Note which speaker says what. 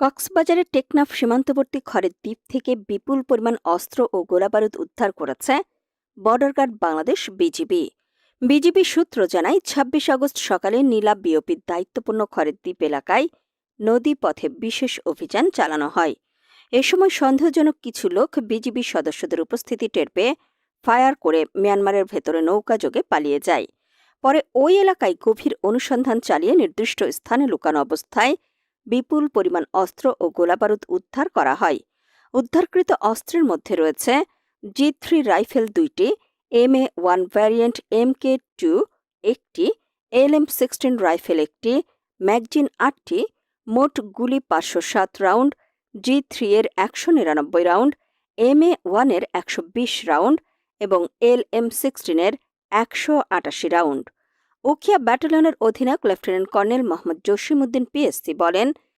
Speaker 1: কক্সবাজারের টেকনাফ সীমান্তবর্তী খড়ের দ্বীপ থেকে বিপুল পরিমাণ অস্ত্র ও গোলাবারুদ উদ্ধার করেছে বর্ডার গার্ড বাংলাদেশ বিজিবি সূত্র জানায় ২৬ আগস্ট সকালে নীলা বিওপির দায়িত্বপূর্ণ খড়ের দ্বীপ এলাকায় নদী পথে বিশেষ অভিযান চালানো হয়। এ সময় সন্দেহজনক কিছু লোক বিজিবি সদস্যদের উপস্থিতি টের পেয়ে ফায়ার করে মিয়ানমারের ভেতরে নৌকাযোগে পালিয়ে যায়। পরে ওই এলাকায় গভীর অনুসন্ধান চালিয়ে নির্দিষ্ট স্থানে লুকানো অবস্থায় বিপুল পরিমাণ অস্ত্র ও গোলাবারুদ উদ্ধার করা হয়। উদ্ধারকৃত অস্ত্রের মধ্যে রয়েছে G3 রাইফেল ২টি, MA-1 ভ্যারিয়েন্ট MK2 একটি, LM-16 রাইফেল একটি, ম্যাগজিন ৮টি, মোট গুলি ৫০৭ রাউন্ড, G3 এর ১৯৯ রাউন্ড, MA-1 এর ১২০ রাউন্ড এবং LM-16 এর ১৮৮ রাউন্ড। উখিয়া ব্যাটালিয়নের অধিনায়ক lieutenant colonel Mohammad Jasim Uddin PSC বলেন,